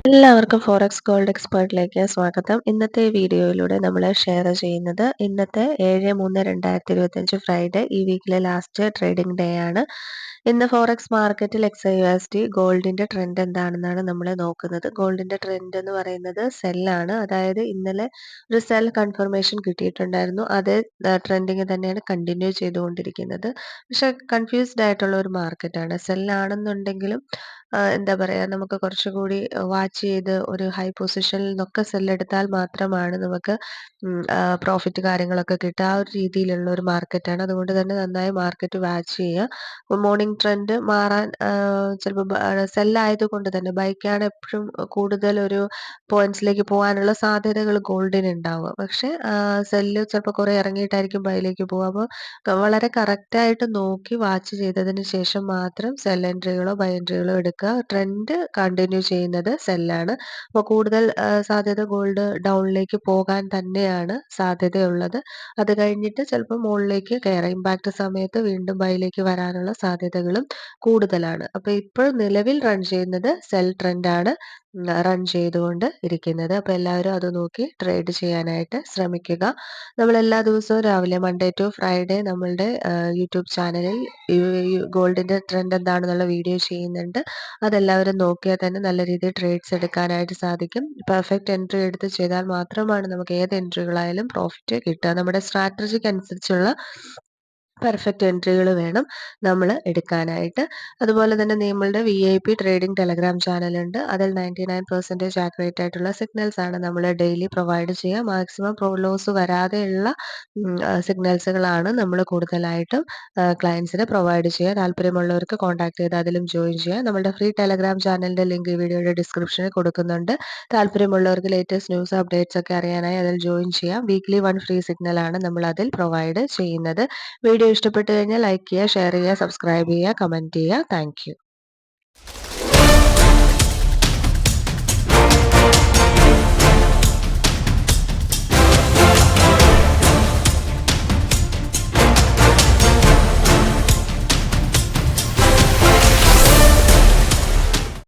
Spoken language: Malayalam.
എല്ലാവർക്കും ഫോറക്സ് ഗോൾഡ് എക്സ്പേർട്ടിലേക്ക് സ്വാഗതം. ഇന്നത്തെ വീഡിയോയിലൂടെ നമ്മൾ ഷെയർ ചെയ്യുന്നത് ഇന്നത്തെ 7/3/2025 ഫ്രൈഡേ ഈ വീക്കിലെ ലാസ്റ്റ് ട്രേഡിംഗ് ഡേ ആണ്. ഇന്ന് ഫോറക്സ് മാർക്കറ്റിൽ XAUSD ഗോൾഡിന്റെ ട്രെൻഡ് എന്താണെന്നാണ് നമ്മൾ നോക്കുന്നത്. ഗോൾഡിന്റെ ട്രെൻഡ് എന്ന് പറയുന്നത് സെല്ലാണ്. അതായത് ഇന്നലെ ഒരു സെൽ കൺഫർമേഷൻ കിട്ടിയിട്ടുണ്ടായിരുന്നു. അതേ ട്രെൻഡിങ് തന്നെയാണ് കണ്ടിന്യൂ ചെയ്തുകൊണ്ടിരിക്കുന്നത്. പക്ഷെ കൺഫ്യൂസ്ഡ് ആയിട്ടുള്ള ഒരു മാർക്കറ്റാണ്. സെല്ലാണെന്നുണ്ടെങ്കിലും എന്താ പറയുക, നമുക്ക് കുറച്ചുകൂടി വാച്ച് ചെയ്ത് ഒരു ഹൈ പൊസിഷനിൽ നിന്നൊക്കെ സെല്ലെടുത്താൽ മാത്രമാണ് നമുക്ക് പ്രോഫിറ്റ് കാര്യങ്ങളൊക്കെ കിട്ടുക. ആ ഒരു രീതിയിലുള്ള ഒരു മാർക്കറ്റാണ്. അതുകൊണ്ട് തന്നെ നന്നായി മാർക്കറ്റ് വാച്ച് ചെയ്യുക. മോർണിംഗ് ട്രെൻഡ് മാറാൻ ചിലപ്പോൾ സെല്ലായതുകൊണ്ട് തന്നെ ബൈക്കാണ് എപ്പോഴും കൂടുതൽ ഒരു പോയിന്റ്സിലേക്ക് പോകാനുള്ള സാധ്യതകൾ ഗോൾഡിന് ഉണ്ടാവുക. പക്ഷെ സെല്ല് ചിലപ്പോൾ കുറേ ഇറങ്ങിയിട്ടായിരിക്കും ബൈയിലേക്ക് പോകുക. അപ്പോൾ വളരെ കറക്റ്റായിട്ട് നോക്കി വാച്ച് ചെയ്തതിന് ശേഷം മാത്രം സെൽ എൻട്രികളോ ബൈ എൻട്രികളോ എടുക്കുക. ട്രെൻഡ് കണ്ടിന്യൂ ചെയ്യുന്നത് സെല്ലാണ്. അപ്പോൾ കൂടുതൽ സാധ്യത ഗോൾഡ് ഡൗണിലേക്ക് പോകാൻ തന്നെയാണ് സാധ്യതയുള്ളത്. അത് കഴിഞ്ഞിട്ട് ചിലപ്പോൾ മുകളിലേക്ക് കയറാം. ഇമ്പാക്റ്റ് സമയത്ത് വീണ്ടും ബൈയിലേക്ക് വരാനുള്ള സാധ്യതകളും കൂടുതലാണ്. അപ്പോൾ ഇപ്പോൾ നിലവിൽ റൺ ചെയ്യുന്നത് സെൽ ട്രെൻഡാണ് റൺ ചെയ്തുകൊണ്ട് ഇരിക്കുന്നത്. അപ്പോൾ എല്ലാവരും അത് നോക്കി ട്രേഡ് ചെയ്യാനായിട്ട് ശ്രമിക്കുക. നമ്മൾ എല്ലാ ദിവസവും രാവിലെ മൺഡേ ടു ഫ്രൈഡേ നമ്മളുടെ യൂട്യൂബ് ചാനലിൽ ഗോൾഡിന്റെ ട്രെൻഡ് എന്താണെന്നുള്ള വീഡിയോ ചെയ്യുന്നുണ്ട്. അതെല്ലാവരും നോക്കിയാൽ തന്നെ നല്ല രീതിയിൽ ട്രേഡ്സ് എടുക്കാനായിട്ട് സാധിക്കും. പെർഫെക്റ്റ് എൻട്രി എടുത്ത് ചെയ്താൽ മാത്രമാണ് നമുക്ക് ഏത് എൻട്രികളായാലും പ്രോഫിറ്റ് കിട്ടുക. നമ്മുടെ സ്ട്രാറ്റജിക്ക് അനുസരിച്ചുള്ള പെർഫെക്റ്റ് എൻട്രികൾ വേണം നമ്മൾ എടുക്കാനായിട്ട്. അതുപോലെ തന്നെ നമ്മളുടെ VIP ട്രേഡിംഗ് ടെലഗ്രാം ചാനലുണ്ട്. അതിൽ 99% ആക്യുറേറ്റ് ആയിട്ടുള്ള സിഗ്നൽസ് ആണ് നമ്മൾ ഡെയിലി പ്രൊവൈഡ് ചെയ്യുക. മാക്സിമം ലോസ് വരാതെയുള്ള സിഗ്നൽസുകളാണ് നമ്മൾ കൂടുതലായിട്ടും ക്ലയൻസിന് പ്രൊവൈഡ് ചെയ്യുക. താല്പര്യമുള്ളവർക്ക് കോൺടാക്ട് ചെയ്ത് അതിലും ജോയിൻ ചെയ്യുക. നമ്മുടെ ഫ്രീ ടെലഗ്രാം ചാനലിന്റെ ലിങ്ക് ഈ വീഡിയോയുടെ ഡിസ്ക്രിപ്ഷനിൽ കൊടുക്കുന്നുണ്ട്. താല്പര്യമുള്ളവർക്ക് ലേറ്റസ്റ്റ് ന്യൂസ് അപ്ഡേറ്റ്സ് ഒക്കെ അറിയാനായി അതിൽ ജോയിൻ ചെയ്യാം. വീക്ക്ലി 1 ഫ്രീ സിഗ്നൽ ആണ് നമ്മൾ അതിൽ പ്രൊവൈഡ് ചെയ്യുന്നത്. വീഡിയോ ഇഷ്ടപ്പെട്ടു കഴിഞ്ഞാൽ ലൈക്ക് ചെയ്യുക, ഷെയർ ചെയ്യുക, സബ്സ്ക്രൈബ് ചെയ്യുക, കമൻറ്റ് ചെയ്യുക. Thank you.